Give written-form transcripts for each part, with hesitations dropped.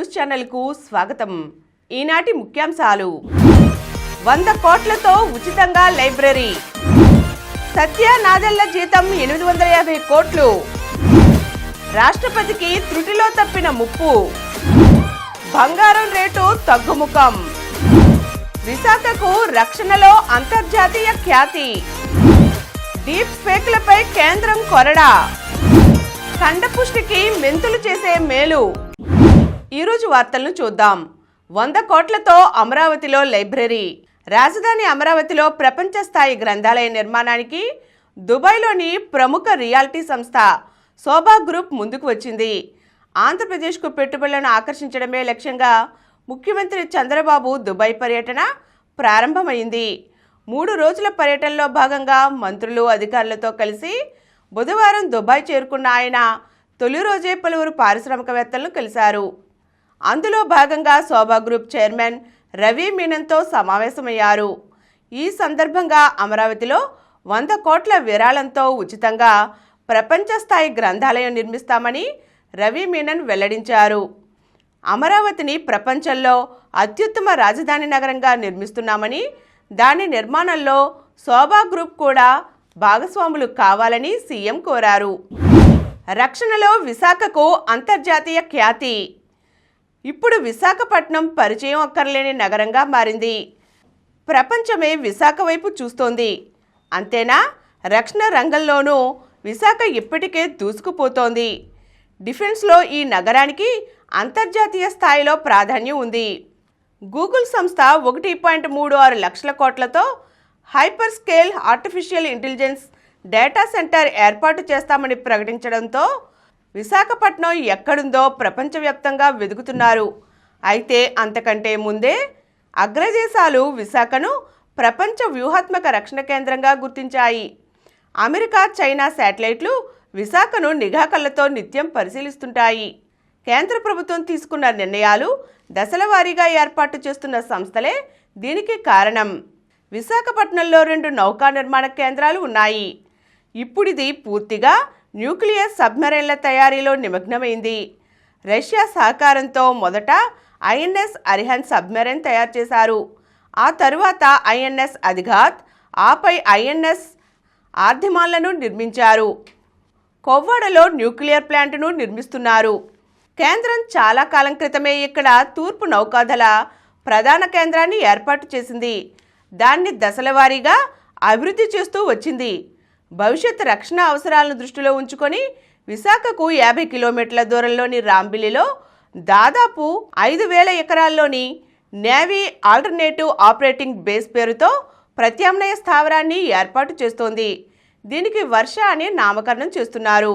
News ఛానల్కు స్వాగతం. ఈనాటి ముఖ్యాంశాలు: 100 కోట్లతో ఉచితంగా లైబ్రరీ, సత్య నాదెళ్ల జీతం 850 కోట్లు, రాష్ట్రపతికి త్రుటిలో తప్పిన ముప్పు, బంగారం రేటు తగ్గుముఖం, విశాఖకు రక్షణలో అంతర్జాతీయ ఖ్యాతి, డీప్ ఫేక్లపై కేంద్రం కొరడా, కండపుష్టికి మెంతులు చేసే మేలు. ఈరోజు వార్తలను చూద్దాం. 100 కోట్లతో అమరావతిలో లైబ్రరీ. రాజధాని అమరావతిలో ప్రపంచ స్థాయి గ్రంథాలయ నిర్మాణానికి దుబాయ్లోని ప్రముఖ రియాలిటీ సంస్థ శోభా గ్రూప్ ముందుకు వచ్చింది. ఆంధ్రప్రదేశ్కు పెట్టుబడులను ఆకర్షించడమే లక్ష్యంగా ముఖ్యమంత్రి చంద్రబాబు దుబాయ్ పర్యటన ప్రారంభమైంది. 3 రోజుల పర్యటనలో భాగంగా మంత్రులు, అధికారులతో కలిసి బుధవారం దుబాయ్ చేరుకున్న ఆయన తొలి రోజే పలువురు పారిశ్రామికవేత్తలను కలిశారు. అందులో భాగంగా శోభా గ్రూప్ చైర్మన్ రవి మీనన్తో సమావేశమయ్యారు. ఈ సందర్భంగా అమరావతిలో 100 కోట్ల విరాళంతో ఉచితంగా ప్రపంచ స్థాయి గ్రంథాలయం నిర్మిస్తామని రవి మీనన్ వెల్లడించారు. అమరావతిని ప్రపంచంలో అత్యుత్తమ రాజధాని నగరంగా నిర్మిస్తున్నామని, దాని నిర్మాణంలో శోభా గ్రూప్ కూడా భాగస్వాములు కావాలని సీఎం కోరారు. రక్షణలో విశాఖకు అంతర్జాతీయ ఖ్యాతి. ఇప్పుడు విశాఖపట్నం పరిచయం అక్కర్లేని నగరంగా మారింది. ప్రపంచమే విశాఖ వైపు చూస్తోంది. అంతేనా, రక్షణ రంగంలోనూ విశాఖ ఇప్పటికే దూసుకుపోతోంది. డిఫెన్స్లో ఈ నగరానికి అంతర్జాతీయ స్థాయిలో ప్రాధాన్యం ఉంది. గూగుల్ సంస్థ 1.36 లక్షల కోట్లతో hyper scale artificial intelligence data centre ఏర్పాటు చేస్తామని ప్రకటించడంతో విశాఖపట్నం ఎక్కడుందో ప్రపంచవ్యాప్తంగా వెతుకుతున్నారు. అయితే అంతకంటే ముందే అగ్రదేశాలు విశాఖను ప్రపంచ వ్యూహాత్మక రక్షణ కేంద్రంగా గుర్తించాయి. అమెరికా, చైనా శాటిలైట్లు విశాఖను నిఘా కళ్లతో నిత్యం పరిశీలిస్తుంటాయి. కేంద్ర ప్రభుత్వం తీసుకున్న నిర్ణయాలు దశల వారీగా ఏర్పాటు చేస్తున్న సంస్థలే దీనికి కారణం. విశాఖపట్నంలో 2 నౌకా నిర్మాణ కేంద్రాలు ఉన్నాయి. ఇప్పుడిది పూర్తిగా న్యూక్లియర్ సబ్మెరైన్ల తయారీలో నిమగ్నమైంది. రష్యా సహకారంతో మొదట ఐఎన్ఎస్ అరిహంత్ సబ్మెరైన్ తయారు చేశారు. ఆ తరువాత ఐఎన్ఎస్ అధిఘాత్, ఆపై ఐఎన్ఎస్ ఆర్ధిమాన్లను నిర్మించారు. కొవ్వాడలో న్యూక్లియర్ ప్లాంట్ను నిర్మిస్తున్నారు. కేంద్రం చాలా కాలం క్రితమే ఇక్కడ తూర్పు నౌకాదళ ప్రధాన కేంద్రాన్ని ఏర్పాటు చేసింది. దాన్ని దశల వారీగా అభివృద్ధి చేస్తూ వచ్చింది. భవిష్యత్ రక్షణ అవసరాలను దృష్టిలో ఉంచుకొని విశాఖకు 50 కిలోమీటర్ల దూరంలోని రాంబిల్లిలో దాదాపు 5,000 ఎకరాల్లోని నేవీ ఆల్టర్నేటివ్ ఆపరేటింగ్ బేస్ పేరుతో ప్రత్యామ్నాయ స్థావరాన్ని ఏర్పాటు చేస్తోంది. దీనికి వర్ష అని నామకరణం చేస్తున్నారు.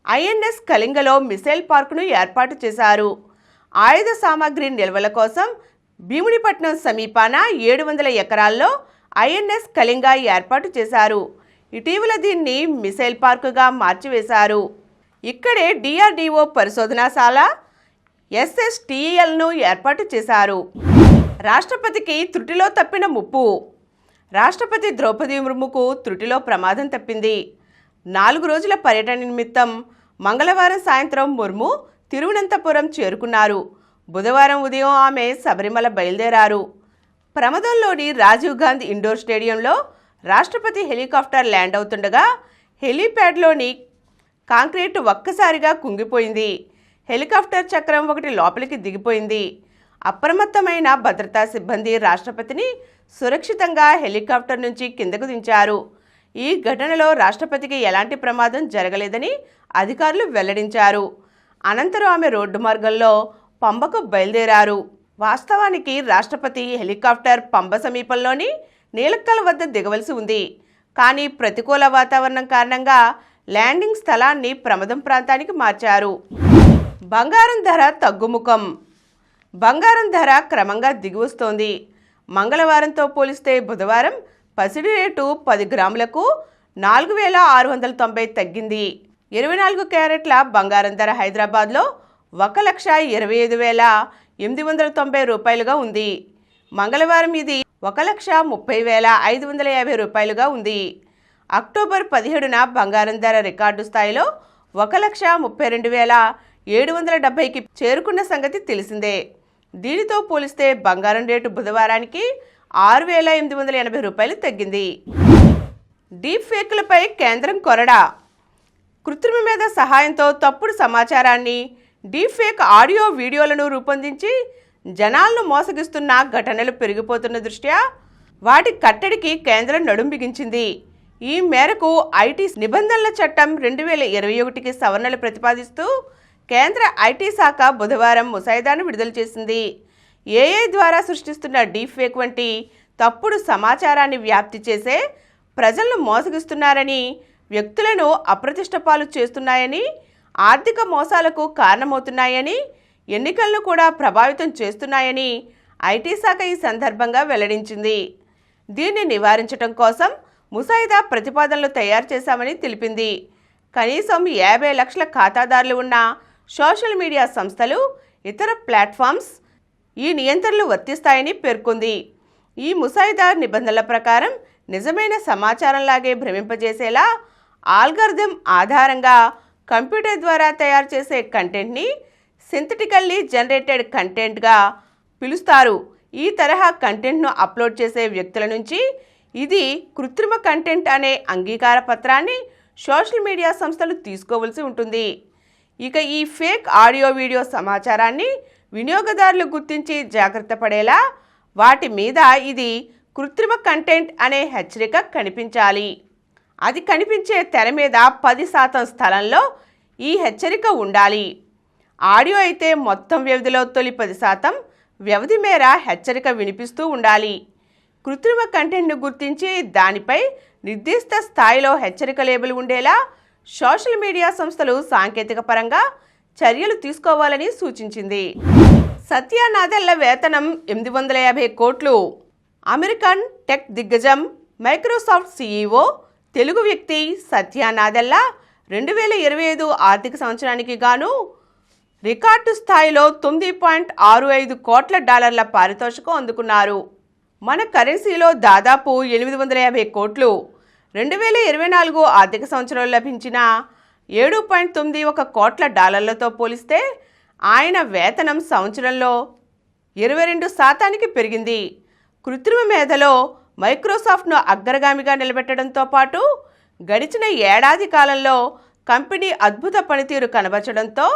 ఐఎన్ఎస్ కళింగలో మిసైల్ పార్కును ఏర్పాటు చేశారు. ఆయుధ సామాగ్రి నిల్వల కోసం భీమునిపట్నం సమీపాన 700 ఎకరాల్లో ఐఎన్ఎస్ కళింగ ఏర్పాటు చేశారు. ఇటీవల దీన్ని మిసైల్ పార్కుగా మార్చివేశారు. ఇక్కడే డిఆర్డిఓ పరిశోధనాశాల SSTELను ఏర్పాటు చేశారు. రాష్ట్రపతికి త్రుటిలో తప్పిన ముప్పు. రాష్ట్రపతి ద్రౌపది ముర్ముకు త్రుటిలో ప్రమాదం తప్పింది. 4 రోజుల పర్యటన నిమిత్తం మంగళవారం సాయంత్రం ముర్ము తిరువనంతపురం చేరుకున్నారు. బుధవారం ఉదయం ఆమె శబరిమల బయలుదేరారు. ప్రమాదంలోని రాజీవ్ గాంధీ ఇండోర్ స్టేడియంలో రాష్ట్రపతి హెలికాప్టర్ ల్యాండ్ అవుతుండగా హెలీప్యాడ్లోని కాంక్రీటు ఒక్కసారిగా కుంగిపోయింది. హెలికాప్టర్ చక్రం ఒకటి లోపలికి దిగిపోయింది. అప్రమత్తమైన భద్రతా సిబ్బంది రాష్ట్రపతిని సురక్షితంగా హెలికాప్టర్ నుంచి కిందకు దించారు. ఈ ఘటనలో రాష్ట్రపతికి ఎలాంటి ప్రమాదం జరగలేదని అధికారులు వెల్లడించారు. అనంతరం ఆమె రోడ్డు మార్గంలో పంబకు బయలుదేరారు. వాస్తవానికి రాష్ట్రపతి హెలికాప్టర్ పంబ సమీపంలోని నీలక్కల్ వద్ద దిగవలసి ఉంది. కానీ ప్రతికూల వాతావరణం కారణంగా ల్యాండింగ్ స్థలాన్ని ప్రమాదం ప్రాంతానికి మార్చారు. బంగారం ధర తగ్గుముఖం. బంగారం ధర క్రమంగా దిగివస్తోంది. మంగళవారంతో పోలిస్తే బుధవారం పసిడి రేటు 10 గ్రాములకు 4,690 తగ్గింది. 24 క్యారెట్ల బంగారం ధర హైదరాబాద్లో 1,25,890 రూపాయలుగా ఉంది. మంగళవారం ఇది 1,30,550 రూపాయలుగా ఉంది. అక్టోబర్ 17న బంగారం ధర రికార్డు స్థాయిలో 1,32,700 770కి చేరుకున్న సంగతి తెలిసిందే. దీనితో పోలిస్తే బంగారం రేటు బుధవారానికి 6,880 రూపాయలు తగ్గింది. డీప్ ఫేక్లపై కేంద్రం కొరడా. కృత్రిమ మేధ సహాయంతో తప్పుడు సమాచారాన్ని, డీప్ ఫేక్ ఆడియో వీడియోలను రూపొందించి జనాలను మోసగిస్తున్న ఘటనలు పెరిగిపోతున్న దృష్ట్యా వాటి కట్టడికి కేంద్రం నడుం బిగించింది. ఈ మేరకు ఐటీ నిబంధనల చట్టం 2021కి సవరణలు ప్రతిపాదిస్తూ కేంద్ర ఐటీ శాఖ బుధవారం ముసాయిదాను విడుదల చేసింది. ఏఐ ద్వారా సృష్టిస్తున్న డీప్ ఫేక్ వంటి తప్పుడు సమాచారాన్ని వ్యాప్తి చేసే ప్రజలను మోసగిస్తున్నారని, వ్యక్తులను అప్రతిష్ట పాలు చేస్తున్నాయని, ఆర్థిక మోసాలకు కారణమవుతున్నాయని, ఎన్నికలను కూడా ప్రభావితం చేస్తున్నాయని ఐటీ శాఖ ఈ సందర్భంగా వెల్లడించింది. దీన్ని నివారించడం కోసం ముసాయిదా ప్రతిపాదనలు తయారు చేశామని తెలిపింది. కనీసం 50 లక్షల ఖాతాదారులు ఉన్న సోషల్ మీడియా సంస్థలు, ఇతర ప్లాట్ఫామ్స్ ఈ నియంత్రణలు వర్తిస్తాయని పేర్కొంది. ఈ ముసాయిదా నిబంధనల ప్రకారం నిజమైన సమాచారంలాగే భ్రమింపజేసేలా ఆల్గరిథం ఆధారంగా కంప్యూటర్ ద్వారా తయారు చేసే కంటెంట్ని సింథటికల్లీ జనరేటెడ్ కంటెంట్గా పిలుస్తారు. ఈ తరహా కంటెంట్ను అప్లోడ్ చేసే వ్యక్తుల నుంచి ఇది కృత్రిమ కంటెంట్ అనే అంగీకార పత్రాన్ని సోషల్ మీడియా సంస్థలు తీసుకోవాల్సి ఉంటుంది. ఇక ఈ ఫేక్ ఆడియో వీడియో సమాచారాన్ని వినియోగదారులు గుర్తించి జాగ్రత్త పడేలా వాటి మీద ఇది కృత్రిమ కంటెంట్ అనే హెచ్చరిక కనిపించాలి. అది కనిపించే తెర మీద 10% స్థలంలో ఈ హెచ్చరిక ఉండాలి. ఆడియో అయితే మొత్తం వ్యవధిలో తొలి 10% వ్యవధి మేర హెచ్చరిక వినిపిస్తూ ఉండాలి. కృత్రిమ కంటెంట్ను గుర్తించి దానిపై నిర్దిష్ట స్థాయిలో హెచ్చరిక లేబుల్ ఉండేలా సోషల్ మీడియా సంస్థలు సాంకేతిక పరంగా చర్యలు తీసుకోవాలని సూచించింది. సత్య నాదెళ్ల వేతనం 850 కోట్లు. అమెరికన్ టెక్ దిగ్గజం మైక్రోసాఫ్ట్ సీఈఓ, తెలుగు వ్యక్తి సత్య నాదెళ్ల 2025 ఆర్థిక సంవత్సరానికి గాను రికార్డు స్థాయిలో $9.65 కోట్ల పారితోషికం అందుకున్నారు. మన కరెన్సీలో దాదాపు 850 కోట్లు. 2024 ఆర్థిక సంవత్సరంలో లభించిన $7.91 కోట్ల పోలిస్తే ఆయన వేతనం సంవత్సరంలో 22% పెరిగింది. కృత్రిమ మేధలో మైక్రోసాఫ్ట్ను అగ్రగామిగా నిలబెట్టడంతో పాటు గడిచిన ఏడాది కాలంలో కంపెనీ అద్భుత పనితీరు కనబరచడంతో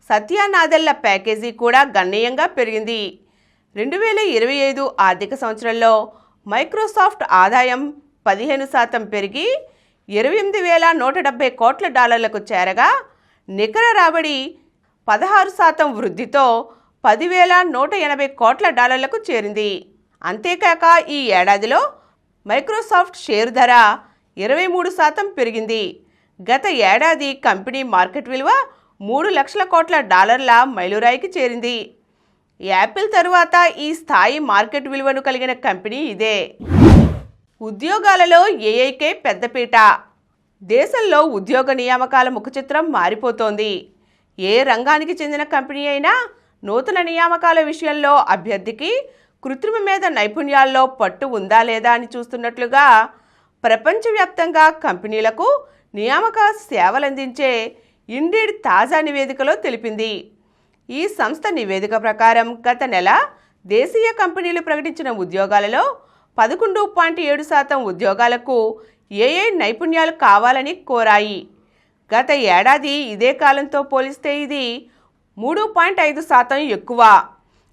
సత్య నాదెళ్ల ప్యాకేజీ కూడా గణనీయంగా పెరిగింది. 2025 ఆర్థిక సంవత్సరంలో మైక్రోసాఫ్ట్ ఆదాయం 15% పెరిగి $28,170 కోట్ల చేరగా నికర రాబడి 16% వృద్ధితో $10,180 కోట్ల చేరింది. అంతేకాక ఈ ఏడాదిలో మైక్రోసాఫ్ట్ షేరు ధర 23% పెరిగింది. గత ఏడాది కంపెనీ మార్కెట్ విలువ $3 లక్షల కోట్ల మైలురాయికి చేరింది. యాపిల్ తరువాత ఈ స్థాయి మార్కెట్ విలువను కలిగిన కంపెనీ ఇదే. ఉద్యోగాలలో ఏఐకే పెద్దపీట. దేశంలో ఉద్యోగ నియామకాల ముఖచిత్రం మారిపోతోంది. ఏ రంగానికి చెందిన కంపెనీ అయినా నూతన నియామకాల విషయంలో అభ్యర్థికి కృత్రిమ మేధ నైపుణ్యాల్లో పట్టు ఉందా లేదా అని చూస్తున్నట్లుగా ప్రపంచవ్యాప్తంగా కంపెనీలకు నియామక సేవలందించే ఇండీడ్ తాజా నివేదికలో తెలిపింది. ఈ సంస్థ నివేదిక ప్రకారం గత నెల దేశీయ కంపెనీలు ప్రకటించిన ఉద్యోగాలలో 11.7% ఉద్యోగాలకు ఏఐ నైపుణ్యాలు కావాలని కోరాయి. గత ఏడాది ఇదే కాలంతో పోలిస్తే ఇది 3.5% ఎక్కువ.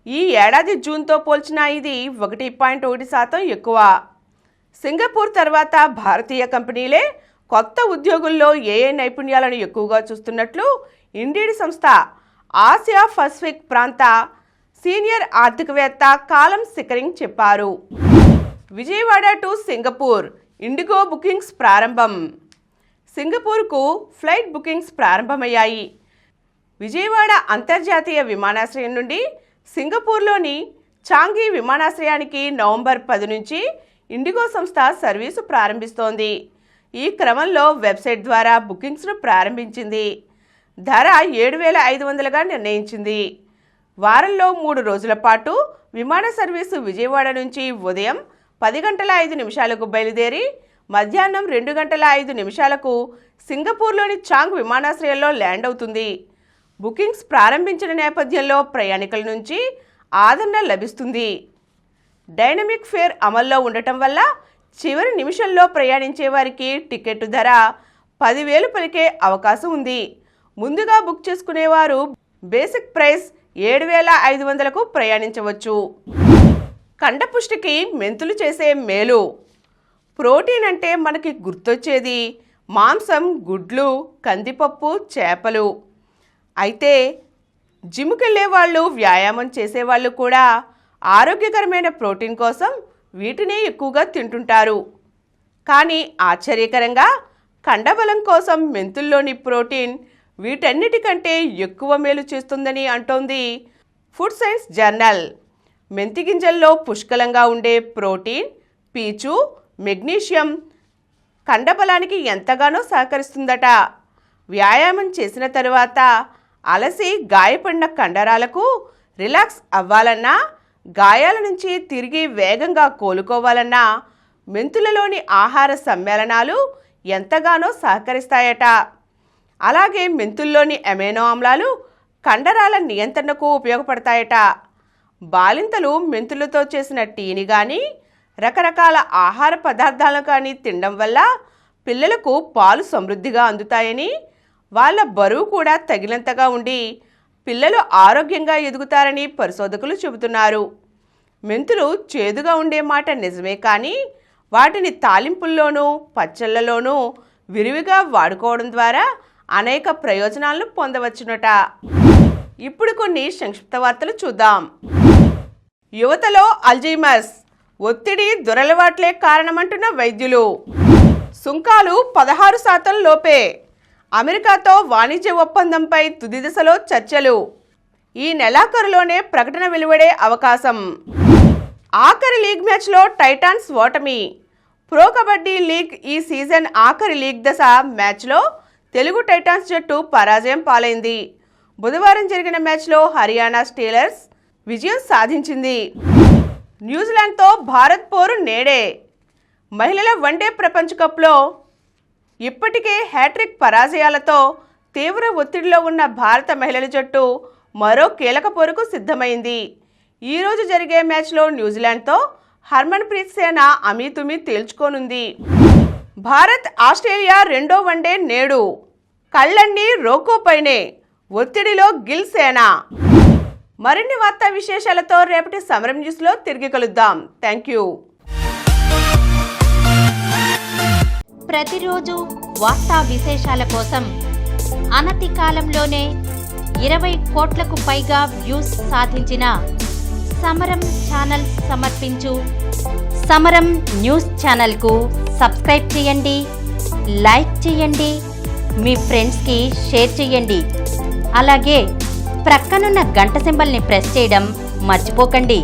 ఈ ఏడాది జూన్తో పోల్చినా ఇది 1.1% ఎక్కువ. సింగపూర్ తర్వాత భారతీయ కంపెనీలే కొత్త ఉద్యోగుల్లో ఏఐ నైపుణ్యాలను ఎక్కువగా చూస్తున్నట్లు ఇండీడ్ సంస్థ ఆసియా పసిఫిక్ ప్రాంత సీనియర్ ఆర్థికవేత్త కాలం సికరింగ్ చెప్పారు. Vijayawada to Singapore IndiGo bookings ప్రారంభం. సింగపూర్కు ఫ్లైట్ బుకింగ్స్ ప్రారంభమయ్యాయి. విజయవాడ అంతర్జాతీయ విమానాశ్రయం నుండి సింగపూర్లోని చాంగి విమానాశ్రయానికి నవంబర్ 10 నుంచి ఇండిగో సంస్థ సర్వీసు ప్రారంభిస్తోంది. ఈ క్రమంలో వెబ్సైట్ ద్వారా బుకింగ్స్ను ప్రారంభించింది. ధర 7,500గా నిర్ణయించింది. వారంలో 3 రోజుల పాటు విమాన సర్వీసు విజయవాడ నుంచి ఉదయం 10:05 బయలుదేరి మధ్యాహ్నం 2:05 సింగపూర్లోని చాంగ్ విమానాశ్రయంలో ల్యాండ్ అవుతుంది. బుకింగ్స్ ప్రారంభించిన నేపథ్యంలో ప్రయాణికుల నుంచి ఆదరణ లభిస్తుంది. డైనమిక్ ఫేర్ అమల్లో ఉండటం వల్ల చివరి నిమిషంలో ప్రయాణించే వారికి టికెట్ ధర 10,000 పలికే అవకాశం ఉంది. ముందుగా బుక్ చేసుకునేవారు బేసిక్ ప్రైస్ 7,500కు ప్రయాణించవచ్చు. కండపుష్టికి మెంతులు చేసే మేలు. ప్రోటీన్ అంటే మనకి గుర్తొచ్చేది మాంసం, గుడ్లు, కందిపప్పు, చేపలు. అయితే జిమ్కెళ్ళే వాళ్ళు, వ్యాయామం చేసేవాళ్ళు కూడా ఆరోగ్యకరమైన ప్రోటీన్ కోసం వీటిని ఎక్కువగా తింటుంటారు. కానీ ఆశ్చర్యకరంగా కండబలం కోసం మెంతుల్లోని ప్రోటీన్ వీటన్నిటికంటే ఎక్కువ మేలు చేస్తుందని అంటోంది ఫుడ్ సైన్స్ జర్నల్. మెంతి గింజల్లో పుష్కలంగా ఉండే ప్రోటీన్, పీచు, మెగ్నీషియం కండబలానికి ఎంతగానో సహకరిస్తుందట. వ్యాయామం చేసిన తరువాత అలసి గాయపడిన కండరాలకు రిలాక్స్ అవ్వాలన్నా, గాయాల నుంచి తిరిగి వేగంగా కోలుకోవాలన్నా మెంతులలోని ఆహార సమ్మేళనాలు ఎంతగానో సహకరిస్తాయట. అలాగే మెంతుల్లోని అమైనో ఆమ్లాలు కండరాల నియంత్రణకు ఉపయోగపడతాయట. బాలింతలు మెంతులతో చేసిన టీని కానీ, రకరకాల ఆహార పదార్థాలను కానీ తినడం వల్ల పిల్లలకు పాలు సమృద్ధిగా అందుతాయని, వాళ్ళ బరువు కూడా తగినంతగా ఉండి పిల్లలు ఆరోగ్యంగా ఎదుగుతారని పరిశోధకులు చెబుతున్నారు. మెంతులు చేదుగా ఉండే మాట నిజమే, కానీ వాటిని తాలింపుల్లోనూ, పచ్చళ్ళలోనూ విరివిగా వాడుకోవడం ద్వారా అనేక ప్రయోజనాలను పొందవచ్చునట. ఇప్పుడు కొన్ని సంక్షిప్త వార్తలు చూద్దాం. యువతలో అల్జీమర్స్, ఒత్తిడి, దురలవాట్లే కారణమంటున్న వైద్యులు. సుంకాలు 16% లోపే. అమెరికాతో వాణిజ్య ఒప్పందంపై తుది దశలో చర్చలు. ఈ నెలాఖరులోనే ప్రకటన వెలువడే అవకాశం. ఆఖరి లీగ్ మ్యాచ్లో టైటాన్స్ ఓటమి. ప్రో కబడ్డీ లీగ్ ఈ సీజన్ ఆఖరి లీగ్ దశ మ్యాచ్లో తెలుగు టైటాన్స్ జట్టు పరాజయం పాలైంది. బుధవారం జరిగిన మ్యాచ్లో హర్యానా స్టీలర్స్ విజయం సాధించింది. న్యూజిలాండ్తో భారత్ పోరు నేడే. మహిళల వన్డే ప్రపంచ కప్లో ఇప్పటికే హ్యాట్రిక్ పరాజయాలతో తీవ్ర ఒత్తిడిలో ఉన్న భారత మహిళల జట్టు మరో కీలక పోరుకు సిద్ధమైంది. ఈరోజు జరిగే మ్యాచ్లో న్యూజిలాండ్తో హర్మన్ప్రీత్ సేన అమీతుమీ తేల్చుకోనుంది. భారత్ ఆస్ట్రేలియా రెండో వన్డే నేడు. కళ్ళన్నీ రోకోపైనే. ఒత్తిడిలో గిల్ సేన. మరిన్ని వార్తా విశేషాలతో రేపటి సమరం న్యూస్లో తిరిగి కలుద్దాం. Thank you. ప్రతిరోజు వార్తా విశేషాల కోసం అనతి కాలంలోనే 20 కోట్లకు పైగా వ్యూస్ సాధించిన సమరం ఛానల్ సమర్పించు సమరం న్యూస్ ఛానల్కు సబ్స్క్రైబ్ చేయండి, లైక్ చేయండి, మీ ఫ్రెండ్స్కి షేర్ చేయండి. అలాగే ప్రక్కనున్న గంట సింబల్ని ప్రెస్ చేయడం మర్చిపోకండి.